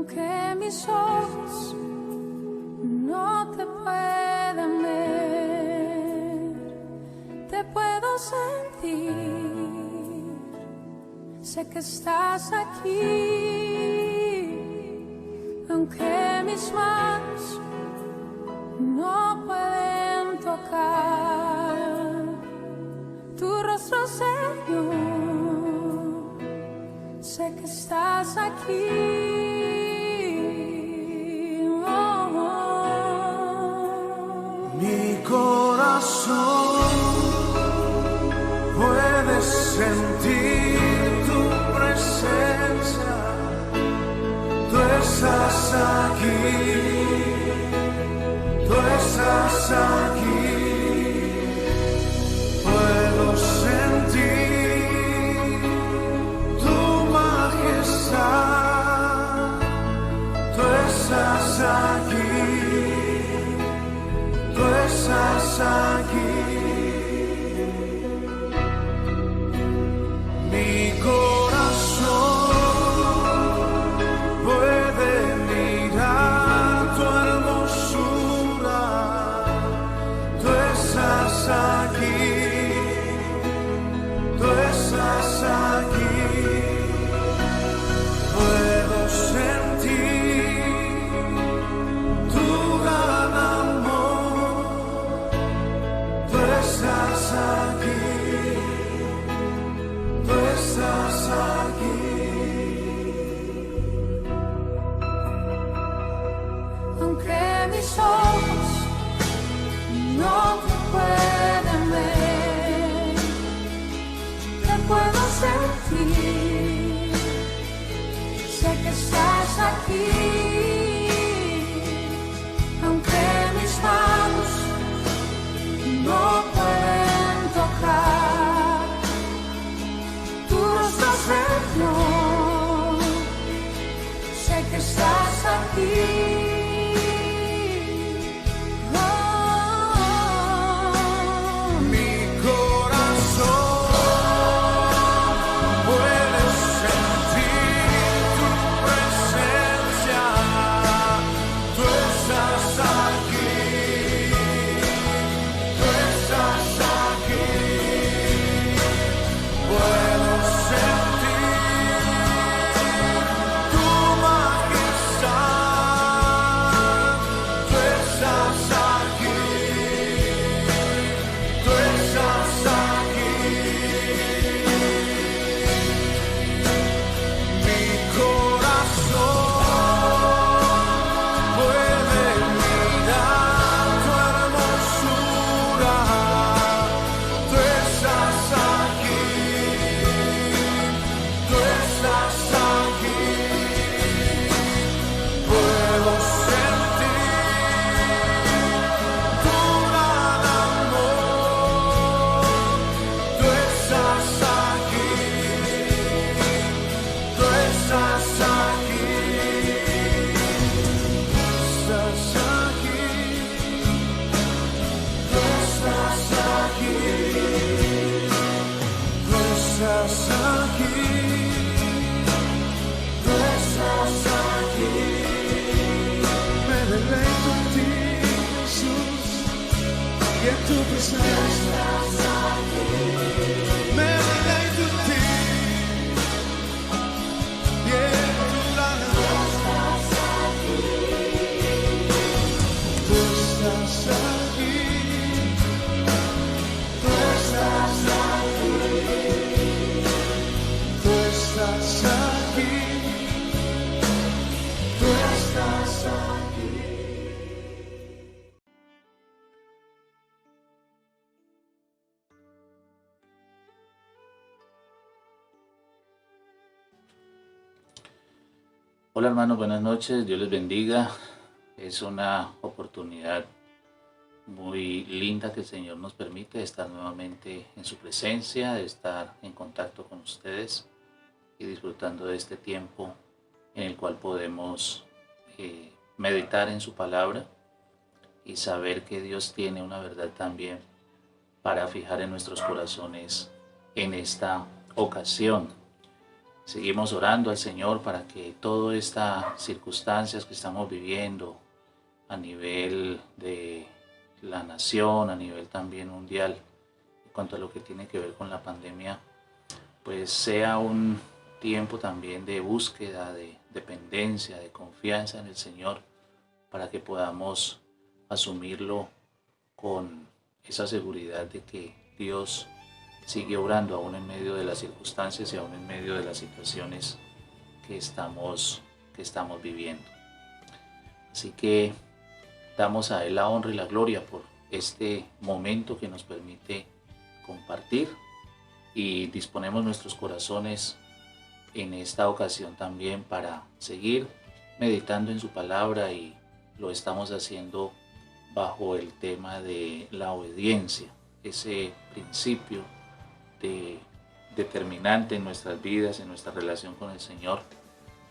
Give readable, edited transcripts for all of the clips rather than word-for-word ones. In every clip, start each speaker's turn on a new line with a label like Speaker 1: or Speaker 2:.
Speaker 1: aunque mis ojos no te puedan ver, te puedo sentir, sé que estás aquí, aunque mis manos no pueden tocar tu rostro, Señor, sé que estás aquí.
Speaker 2: Mi corazón puede sentir tu presencia, tú estás aquí, tú estás aquí. Puedo sentir tu majestad, tú estás aquí. Tú estás aquí. Mi corazón puede mirar tu hermosura. Tú estás aquí. Tú estás aquí. Puedo sentir tu gran amor. Tú estás aquí, tú estás aquí.
Speaker 1: Aunque mis ojos no te pueden ver, te puedo sentir, sé que estás aquí, aunque mis manos no pueden tocar tu rostro, Señor, sé que estás aquí.
Speaker 2: Mi corazón puede sentir tu presencia, tú estás aquí. Tú estás aquí, puedo sentir tu majestad. Tú estás aquí, tú estás aquí. Mi corazón puede mirar tu hermosura. Tú estás aquí, tú estás aquí. Puedo sentir tu gran amor. Tú estás aquí, tú estás aquí. Estás aquí, tú estás aquí. Tú estás aquí, tú estás aquí. Me deleito en ti, Jesús, y en tu presencia. Me deleito en ti, y en tu gran amor. Tú estás aquí, tú estás aquí. Tú estás aquí, tú estás aquí.
Speaker 3: Hola hermanos, buenas noches, Dios les bendiga. Es una oportunidad muy linda que el Señor nos permite de estar nuevamente en su presencia, de estar en contacto con ustedes y disfrutando de este tiempo en el cual podemos meditar en su palabra y saber que Dios tiene una verdad también para fijar en nuestros corazones en esta ocasión. Seguimos orando al Señor para que todas estas circunstancias que estamos viviendo a nivel de la nación, a nivel también mundial, en cuanto a lo que tiene que ver con la pandemia, pues sea un tiempo también de búsqueda, de dependencia, de confianza en el Señor, para que podamos asumirlo con esa seguridad de que Dios sigue obrando aún en medio de las circunstancias y aún en medio de las situaciones que estamos viviendo. Así que damos a Él la honra y la gloria por este momento que nos permite compartir, y disponemos nuestros corazones en esta ocasión también para seguir meditando en su palabra, y lo estamos haciendo bajo el tema de la obediencia, ese principio determinante en nuestras vidas, en nuestra relación con el Señor,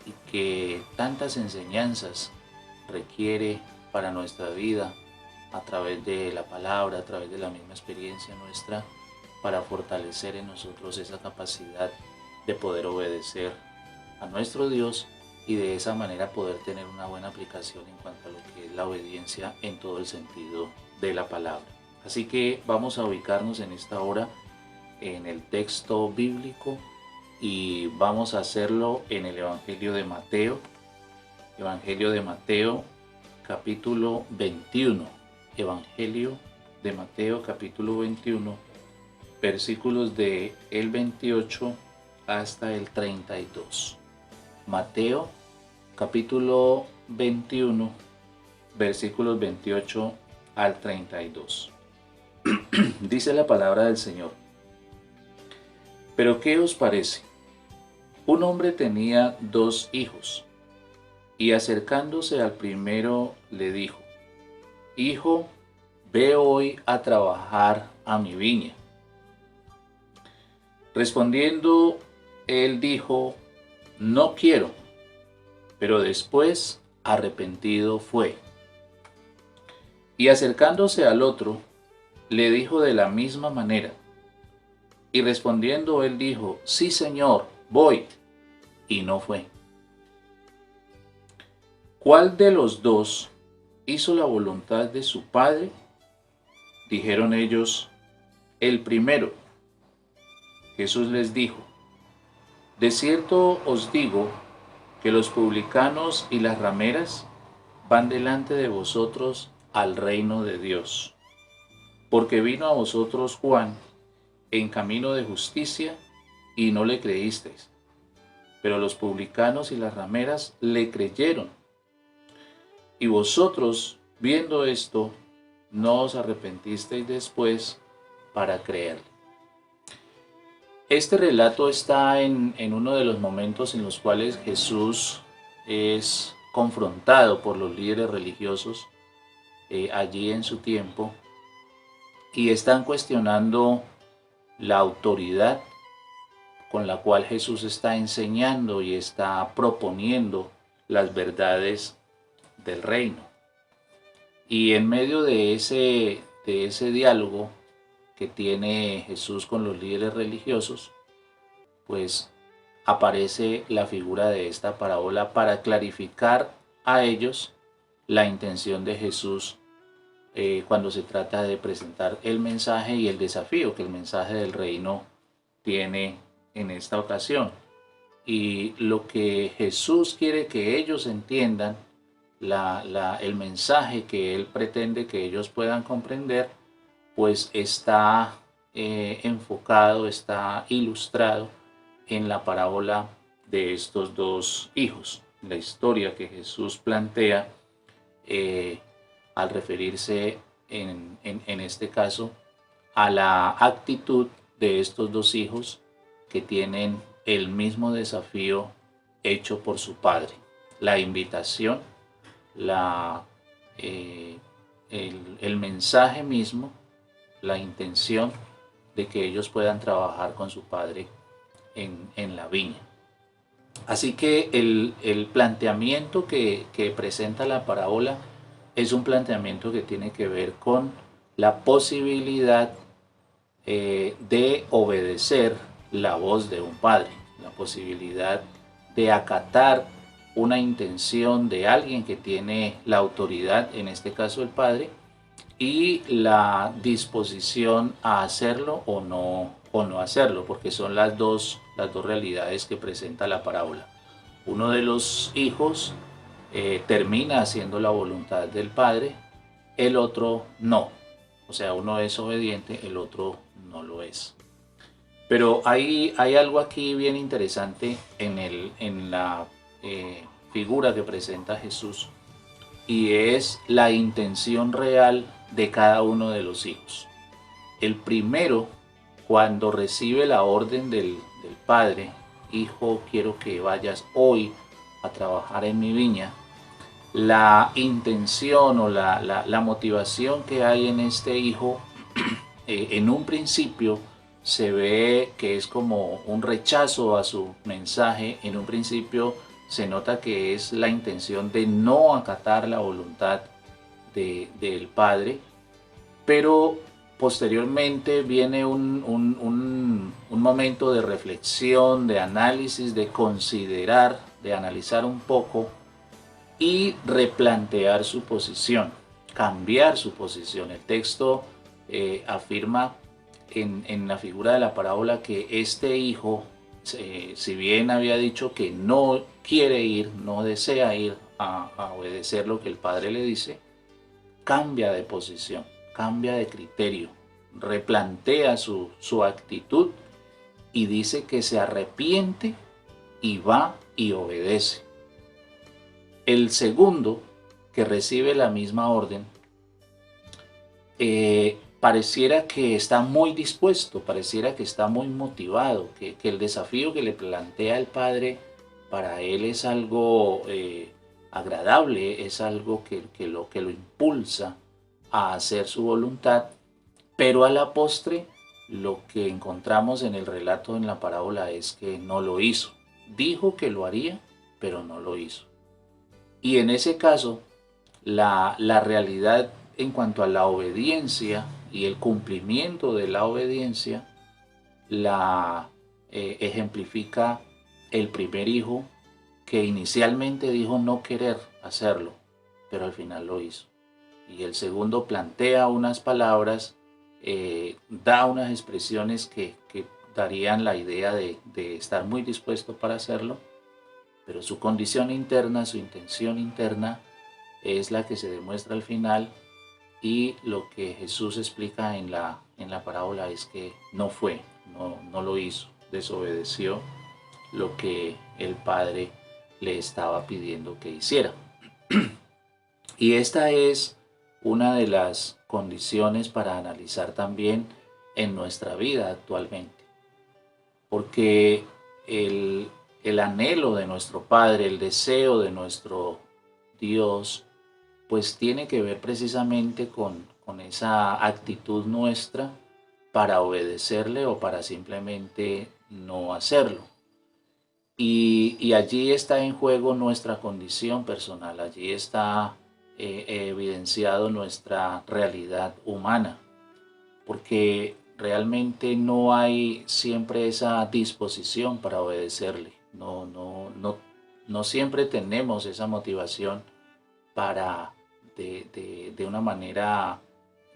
Speaker 3: y que tantas enseñanzas requiere para nuestra vida a través de la palabra, a través de la misma experiencia nuestra, para fortalecer en nosotros esa capacidad de poder obedecer a nuestro Dios y de esa manera poder tener una buena aplicación en cuanto a lo que es la obediencia en todo el sentido de la palabra. Así que vamos a ubicarnos en esta hora en el texto bíblico, y vamos a hacerlo en el Evangelio de Mateo capítulo 21, Evangelio de Mateo capítulo 21, versículos de el 28 hasta el 32. Mateo capítulo 21, versículos 28 al 32. Dice la palabra del Señor: ¿Pero qué os parece? Un hombre tenía 2 hijos, y acercándose al primero le dijo: Hijo, ve hoy a trabajar a mi viña. Respondiendo él dijo: No quiero. Pero después arrepentido fue. Y acercándose al otro, le dijo de la misma manera. Y respondiendo él dijo: Sí, Señor, voy. Y no fue. ¿Cuál de los 2 hizo la voluntad de su padre? Dijeron ellos: El primero. Jesús les dijo: De cierto os digo que los publicanos y las rameras van delante de vosotros al reino de Dios. Porque vino a vosotros Juan en camino de justicia, y no le creísteis. Pero los publicanos y las rameras le creyeron. Y vosotros, viendo esto, no os arrepentisteis después para creerle. Este relato está en uno de los momentos en los cuales Jesús es confrontado por los líderes religiosos allí en su tiempo, y están cuestionando la autoridad con la cual Jesús está enseñando y está proponiendo las verdades del reino. Y en medio de ese diálogo que tiene Jesús con los líderes religiosos, pues aparece la figura de esta parábola para clarificar a ellos la intención de Jesús cuando se trata de presentar el mensaje y el desafío que el mensaje del reino tiene en esta ocasión. Y lo que Jesús quiere que ellos entiendan, el mensaje que Él pretende que ellos puedan comprender, pues está enfocado, está ilustrado en la parábola de estos 2 hijos. La historia que Jesús plantea al referirse en este caso a la actitud de estos 2 hijos que tienen el mismo desafío hecho por su padre. La invitación, el mensaje mismo, la intención de que ellos puedan trabajar con su padre en la viña. Así que el planteamiento que presenta la parábola es un planteamiento que tiene que ver con la posibilidad de obedecer la voz de un padre, la posibilidad de acatar una intención de alguien que tiene la autoridad, en este caso el padre, y la disposición a hacerlo o no hacerlo, porque son las dos realidades que presenta la parábola. Uno de los hijos termina haciendo la voluntad del padre, el otro no. O sea, uno es obediente, el otro no lo es. Pero hay algo aquí bien interesante en la figura que presenta Jesús, y es la intención real de cada uno de los hijos. El primero, cuando recibe la orden del padre: hijo, quiero que vayas hoy a trabajar en mi viña, la intención o la motivación que hay en este hijo, en un principio se ve que es como un rechazo a su mensaje. En un principio se nota que es la intención de no acatar la voluntad del padre, pero posteriormente viene un momento de reflexión, de análisis, de considerar, de analizar un poco y replantear su posición, cambiar su posición. El texto afirma en la figura de la parábola que este hijo, si bien había dicho que no quiere ir, no desea ir a obedecer lo que el padre le dice, cambia de posición, cambia de criterio, replantea su actitud y dice que se arrepiente y va y obedece. El segundo, que recibe la misma orden, pareciera que está muy dispuesto, pareciera que está muy motivado, que el desafío que le plantea el padre para él es algo agradable, es algo que lo impulsa a hacer su voluntad, pero a la postre lo que encontramos en el relato, en la parábola, es que no lo hizo. Dijo que lo haría, pero no lo hizo. Y en ese caso, la realidad en cuanto a la obediencia y el cumplimiento de la obediencia la ejemplifica el primer hijo, que inicialmente dijo no querer hacerlo, pero al final lo hizo. Y el segundo plantea unas palabras, da unas expresiones que darían la idea de estar muy dispuesto para hacerlo, pero su condición interna, su intención interna, es la que se demuestra al final, y lo que Jesús explica en la parábola es que no lo hizo, desobedeció lo que el Padre le estaba pidiendo que hiciera. Y esta es una de las condiciones para analizar también en nuestra vida actualmente, porque el anhelo de nuestro Padre, el deseo de nuestro Dios, pues tiene que ver precisamente con esa actitud nuestra para obedecerle o para simplemente no hacerlo. Y allí está en juego nuestra condición personal, allí está evidenciado nuestra realidad humana, porque realmente no hay siempre esa disposición para obedecerle, no siempre tenemos esa motivación para de una manera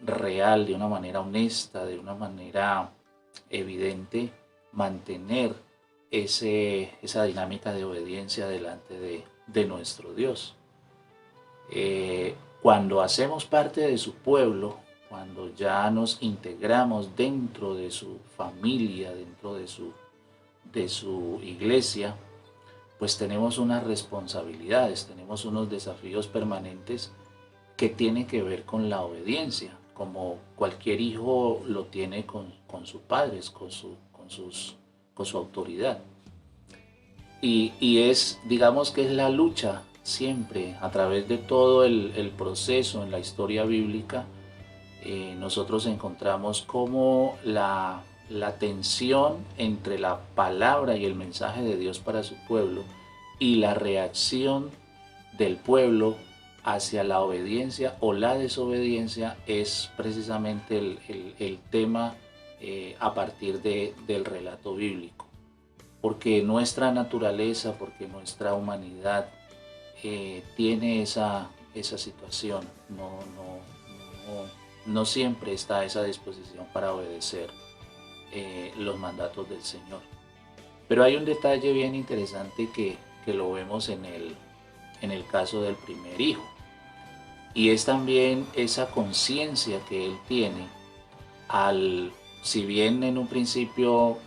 Speaker 3: real, de una manera honesta, de una manera evidente, mantener esa dinámica de obediencia delante de nuestro Dios. Cuando hacemos parte de su pueblo, cuando ya nos integramos dentro de su familia, dentro de su iglesia, pues tenemos unas responsabilidades, tenemos unos desafíos permanentes que tienen que ver con la obediencia, como cualquier hijo lo tiene con sus padres, con su autoridad. Y es, digamos que es la lucha siempre, a través de todo el proceso en la historia bíblica, nosotros encontramos cómo la tensión entre la palabra y el mensaje de Dios para su pueblo y la reacción del pueblo hacia la obediencia o la desobediencia es precisamente el tema a partir del relato bíblico. porque nuestra naturaleza, porque nuestra humanidad tiene esa situación. No siempre está a esa disposición para obedecer los mandatos del Señor. Pero hay un detalle bien interesante que lo vemos en el caso del primer hijo. Y es también esa conciencia que él tiene si bien en un principio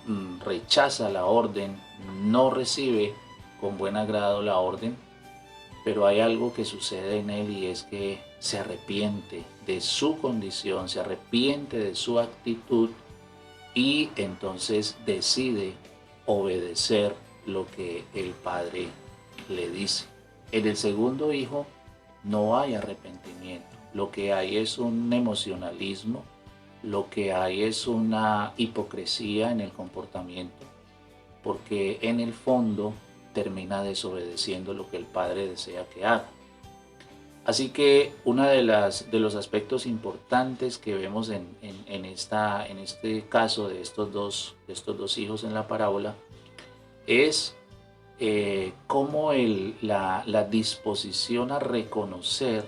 Speaker 3: rechaza la orden, no recibe con buen agrado la orden, pero hay algo que sucede en él y es que se arrepiente de su condición, se arrepiente de su actitud y entonces decide obedecer lo que el padre le dice. En el segundo hijo no hay arrepentimiento, lo que hay es un emocionalismo, lo que hay es una hipocresía en el comportamiento, porque en el fondo termina desobedeciendo lo que el padre desea que haga. Así que uno de los aspectos importantes que vemos en este caso de estos dos hijos en la parábola es cómo la disposición a reconocer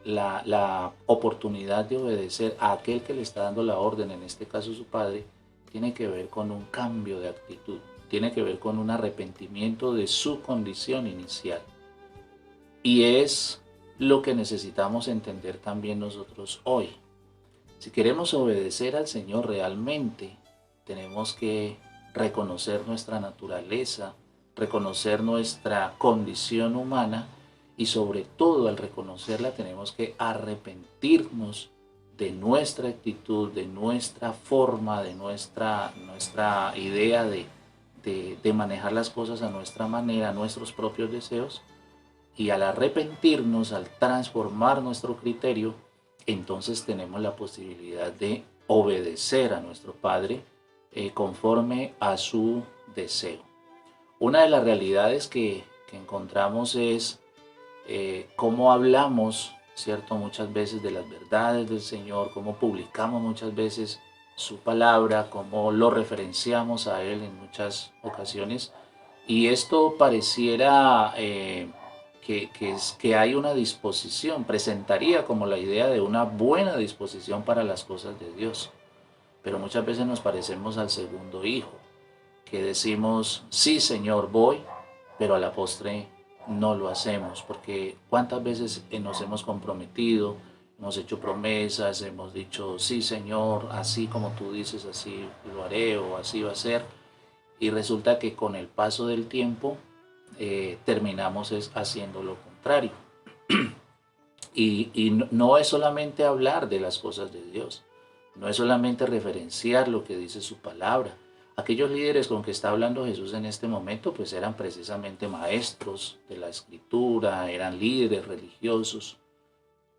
Speaker 3: la oportunidad de obedecer a aquel que le está dando la orden, en este caso su padre, tiene que ver con un cambio de actitud, tiene que ver con un arrepentimiento de su condición inicial. Y es lo que necesitamos entender también nosotros hoy. Si queremos obedecer al Señor realmente, tenemos que reconocer nuestra naturaleza, reconocer nuestra condición humana y sobre todo al reconocerla tenemos que arrepentirnos de nuestra actitud, de nuestra forma, de nuestra idea de manejar las cosas a nuestra manera, a nuestros propios deseos. Y al arrepentirnos, al transformar nuestro criterio, entonces tenemos la posibilidad de obedecer a nuestro Padre conforme a su deseo. Una de las realidades que encontramos es cómo hablamos, ¿cierto? Muchas veces de las verdades del Señor, cómo publicamos muchas veces su palabra, cómo lo referenciamos a Él en muchas ocasiones. Y esto pareciera que hay una disposición, presentaría como la idea de una buena disposición para las cosas de Dios. Pero muchas veces nos parecemos al segundo hijo, que decimos, sí Señor, voy, pero a la postre no lo hacemos, porque cuántas veces nos hemos comprometido, hemos hecho promesas, hemos dicho, sí Señor, así como tú dices, así lo haré o así va a ser, y resulta que con el paso del tiempo terminamos haciendo lo contrario. Y no es solamente hablar de las cosas de Dios, no es solamente referenciar lo que dice su palabra. Aquellos líderes con que está hablando Jesús en este momento, pues eran precisamente maestros de la Escritura, eran líderes religiosos.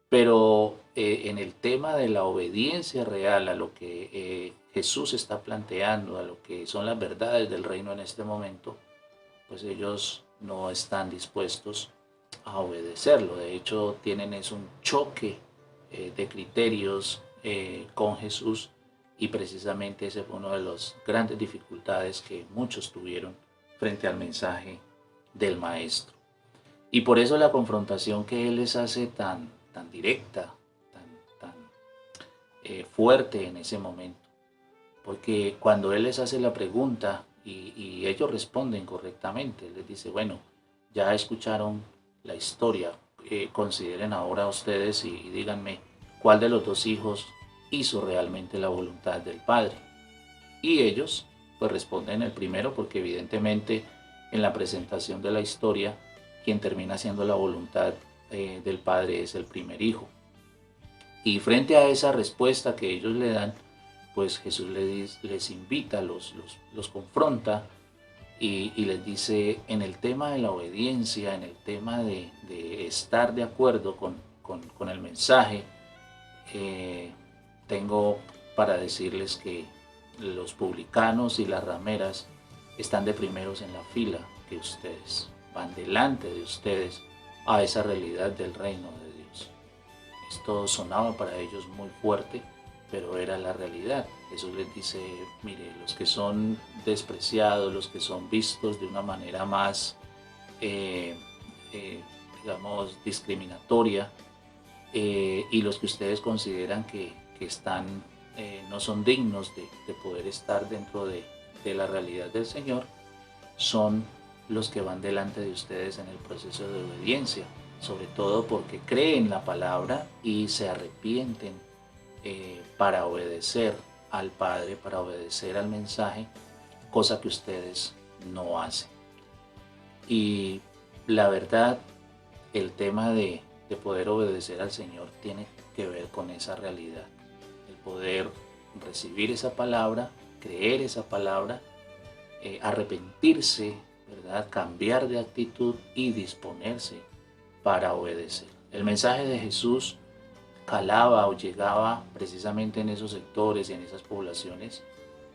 Speaker 3: Pero en el tema de la obediencia real a lo que Jesús está planteando, a lo que son las verdades del reino en este momento, pues ellos no están dispuestos a obedecerlo. De hecho, tienen un choque de criterios con Jesús. Y precisamente ese fue uno de las grandes dificultades que muchos tuvieron frente al mensaje del Maestro. Y por eso la confrontación que Él les hace tan directa, tan fuerte en ese momento. Porque cuando Él les hace la pregunta y ellos responden correctamente, Él les dice, bueno, ya escucharon la historia, consideren ahora ustedes y díganme cuál de los dos hijos hizo realmente la voluntad del Padre. Y ellos pues responden el primero, porque evidentemente en la presentación de la historia quien termina haciendo la voluntad del Padre es el primer hijo. Y frente a esa respuesta que ellos le dan, pues Jesús les invita, los confronta y les dice, en el tema de la obediencia, en el tema de estar de acuerdo con el mensaje, tengo para decirles que los publicanos y las rameras están de primeros en la fila que ustedes, van delante de ustedes a esa realidad del reino de Dios. Esto sonaba para ellos muy fuerte pero era la realidad. Jesús les dice, mire, los que son despreciados, los que son vistos de una manera más, digamos, discriminatoria, y los que ustedes consideran que están, no son dignos de poder estar dentro de la realidad del Señor, son los que van delante de ustedes en el proceso de obediencia, sobre todo porque creen la palabra y se arrepienten para obedecer al Padre, para obedecer al mensaje, cosa que ustedes no hacen. Y la verdad, el tema de poder obedecer al Señor tiene que ver con esa realidad, el poder recibir esa palabra, creer esa palabra, arrepentirse, ¿verdad? Cambiar de actitud y disponerse para obedecer. El mensaje de Jesús calaba o llegaba precisamente en esos sectores y en esas poblaciones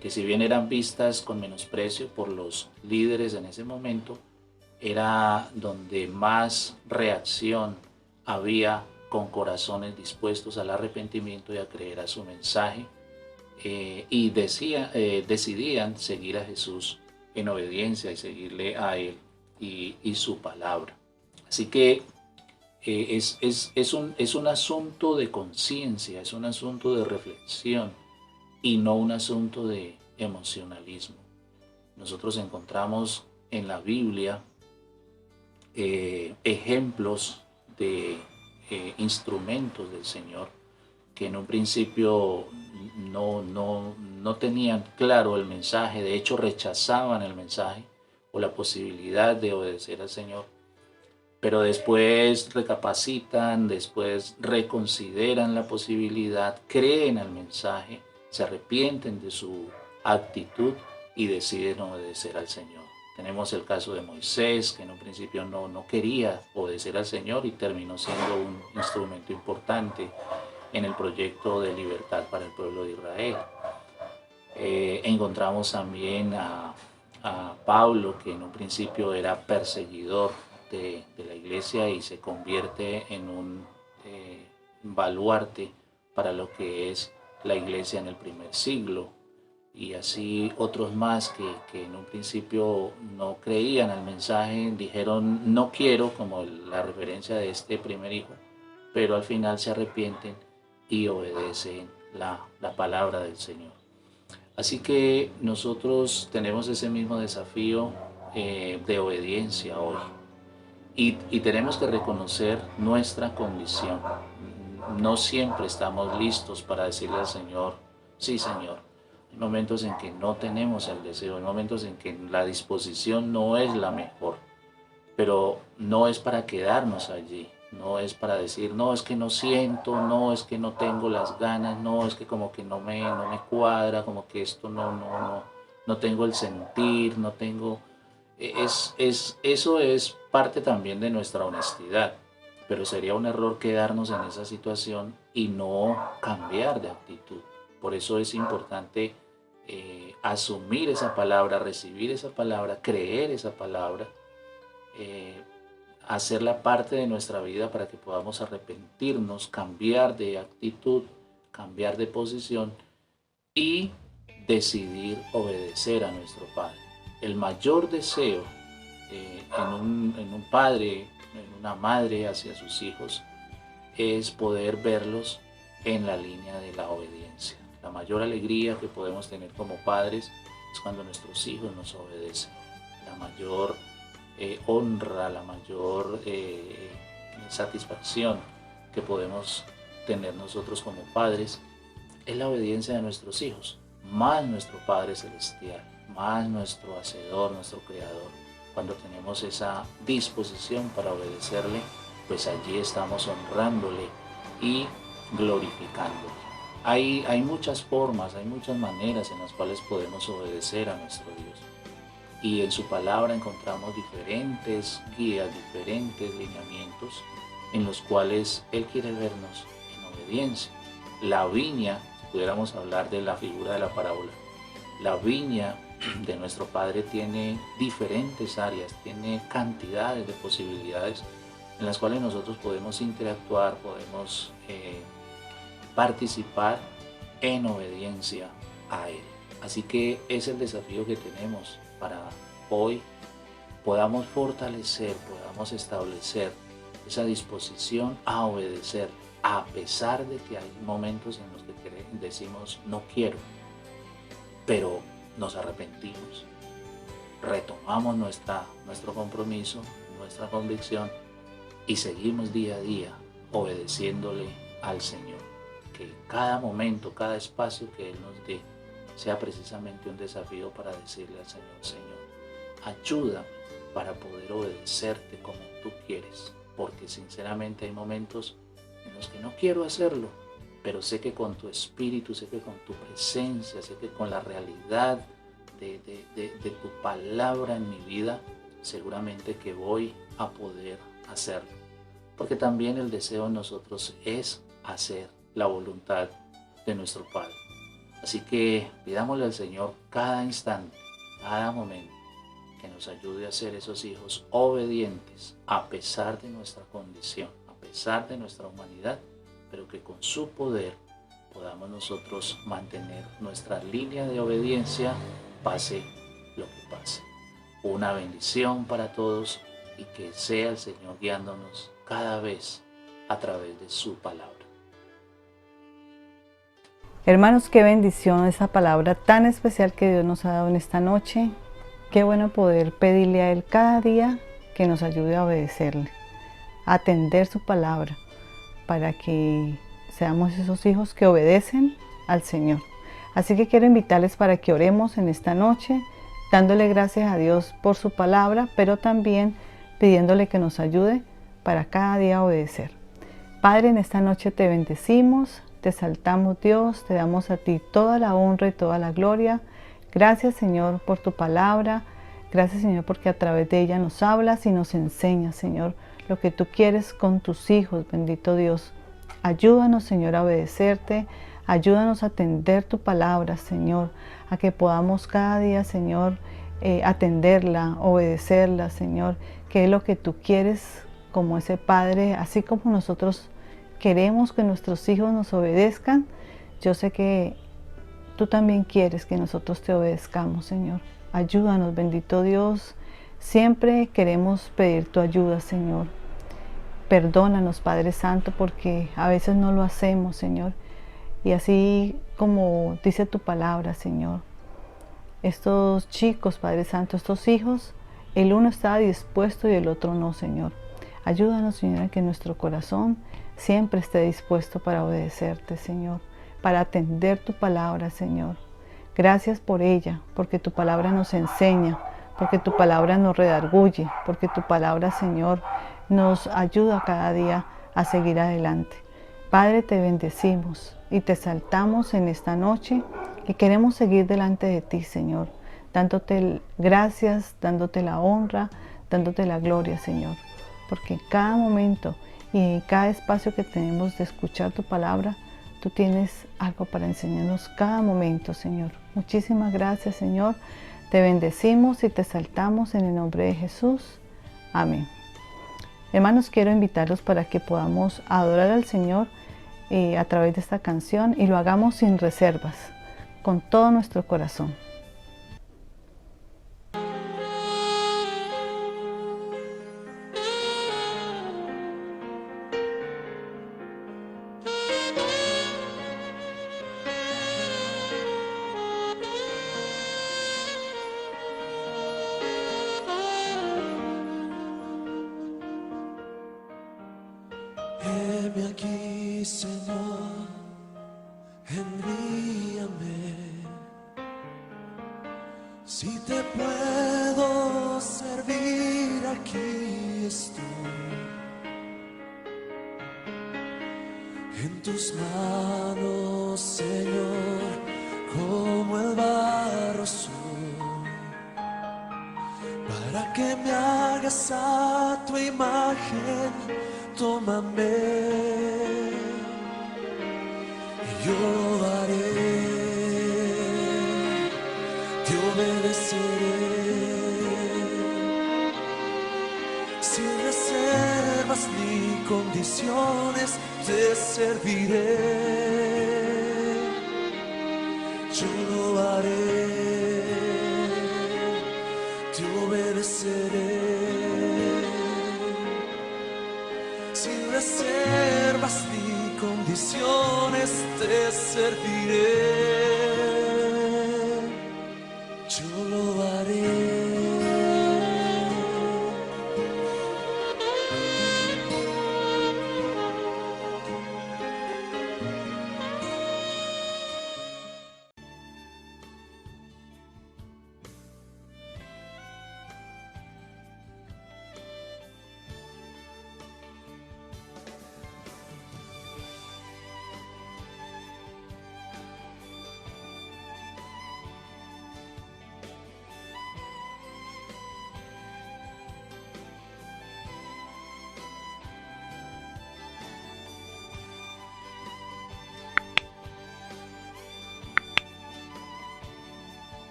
Speaker 3: que, si bien eran vistas con menosprecio por los líderes en ese momento, era donde más reacción había, con corazones dispuestos al arrepentimiento y a creer a su mensaje, y decidían seguir a Jesús en obediencia y seguirle a Él y su palabra. Así que es un asunto de conciencia, es un asunto de reflexión y no un asunto de emocionalismo. Nosotros encontramos en la Biblia ejemplos de instrumentos del Señor que en un principio no tenían claro el mensaje, de hecho rechazaban el mensaje o la posibilidad de obedecer al Señor, pero después recapacitan, después reconsideran la posibilidad, creen al mensaje, se arrepienten de su actitud y deciden obedecer al Señor. Tenemos el caso de Moisés, que en un principio no quería obedecer al Señor y terminó siendo un instrumento importante en el proyecto de libertad para el pueblo de Israel. Encontramos también a Pablo, que en un principio era perseguidor de la iglesia y se convierte en un baluarte para lo que es la iglesia en el primer siglo. Y así otros más que en un principio no creían al mensaje, dijeron no quiero, como la referencia de este primer hijo, pero al final se arrepienten y obedecen la palabra del Señor. Así que nosotros tenemos ese mismo desafío de obediencia hoy y tenemos que reconocer nuestra condición. No siempre estamos listos para decirle al Señor, sí Señor. Hay momentos en que no tenemos el deseo, hay momentos en que la disposición no es la mejor, pero no es para quedarnos allí, no es para decir, no, es que no siento, no, es que no tengo las ganas, no, es que como que no me cuadra, como que esto no tengo el sentir, no tengo... Eso es parte también de nuestra honestidad, pero sería un error quedarnos en esa situación y no cambiar de actitud. Por eso es importante asumir esa palabra, recibir esa palabra, creer esa palabra, hacerla parte de nuestra vida para que podamos arrepentirnos, cambiar de actitud, cambiar de posición y decidir obedecer a nuestro Padre. El mayor deseo en un padre, en una madre hacia sus hijos, es poder verlos en la línea de la obediencia. La mayor alegría que podemos tener como padres es cuando nuestros hijos nos obedecen. La mayor honra, la mayor satisfacción que podemos tener nosotros como padres es la obediencia de nuestros hijos, más nuestro Padre Celestial, más nuestro Hacedor, nuestro Creador. Cuando tenemos esa disposición para obedecerle, pues allí estamos honrándole y glorificándole. Hay muchas formas, hay muchas maneras en las cuales podemos obedecer a nuestro Dios. Y en su palabra encontramos diferentes guías, diferentes lineamientos en los cuales Él quiere vernos en obediencia. La viña, si pudiéramos hablar de la figura de la parábola, la viña de nuestro Padre tiene diferentes áreas, tiene cantidades de posibilidades en las cuales nosotros podemos interactuar, podemos participar en obediencia a Él. Así que es el desafío que tenemos para hoy, podamos fortalecer, podamos establecer esa disposición a obedecer, a pesar de que hay momentos en los que decimos no quiero, pero nos arrepentimos, retomamos nuestro compromiso, nuestra convicción y seguimos día a día obedeciéndole al Señor. Que cada momento, cada espacio que Él nos dé sea precisamente un desafío para decirle al Señor, Señor, ayúdame para poder obedecerte como tú quieres, porque sinceramente hay momentos en los que no quiero hacerlo, pero sé que con tu espíritu, sé que con tu presencia, sé que con la realidad de tu palabra en mi vida, seguramente que voy a poder hacerlo. Porque también el deseo en nosotros es hacer la voluntad de nuestro Padre. Así que pidámosle al Señor cada instante, cada momento, que nos ayude a ser esos hijos obedientes a pesar de nuestra condición, a pesar de nuestra humanidad, pero que con su poder podamos nosotros mantener nuestra línea de obediencia, pase lo que pase. Una bendición para todos y que sea el Señor guiándonos cada vez a través de su palabra.
Speaker 4: Hermanos, qué bendición esa palabra tan especial que Dios nos ha dado en esta noche. Qué bueno poder pedirle a Él cada día que nos ayude a obedecerle, a atender su palabra, para que seamos esos hijos que obedecen al Señor. Así que quiero invitarles para que oremos en esta noche, dándole gracias a Dios por su palabra, pero también pidiéndole que nos ayude para cada día obedecer. Padre, en esta noche te bendecimos, te exaltamos Dios, te damos a ti toda la honra y toda la gloria. Gracias Señor por tu palabra, gracias Señor porque a través de ella nos hablas y nos enseñas Señor lo que tú quieres con tus hijos, bendito Dios. Ayúdanos Señor a obedecerte, ayúdanos a atender tu palabra Señor, a que podamos cada día Señor atenderla, obedecerla Señor, que es lo que tú quieres como ese Padre, así como nosotros queremos que nuestros hijos nos obedezcan. Yo sé que tú también quieres que nosotros te obedezcamos, Señor. Ayúdanos, bendito Dios. Siempre queremos pedir tu ayuda, Señor. Perdónanos, Padre Santo, porque a veces no lo hacemos, Señor. Y así como dice tu palabra, Señor, estos chicos, Padre Santo, estos hijos, el uno estaba dispuesto y el otro no, Señor. Ayúdanos, Señor, a que nuestro corazón siempre esté dispuesto para obedecerte, Señor, para atender tu palabra, Señor. Gracias por ella, porque tu palabra nos enseña, porque tu palabra nos redarguye, porque tu palabra, Señor, nos ayuda cada día a seguir adelante. Padre, te bendecimos y te exaltamos en esta noche y queremos seguir delante de ti, Señor, dándote gracias, dándote la honra, dándote la gloria, Señor, porque en cada momento y en cada espacio que tenemos de escuchar tu palabra, tú tienes algo para enseñarnos cada momento, Señor. Muchísimas gracias, Señor. Te bendecimos y te exaltamos en el nombre de Jesús. Amén. Hermanos, quiero invitarlos para que podamos adorar al Señor a través de esta canción y lo hagamos sin reservas, con todo nuestro corazón.
Speaker 2: Heme aquí, Señor, envíame. Si te puedo servir, aquí estoy. En tus manos, Señor, como el barro soy, para que me hagas a tu imagen. Tómame y yo haré, te obedeceré, sin reservas ni condiciones, te serviré. yo lo haré, te obedeceré. Sin reservas ni condiciones te serviré.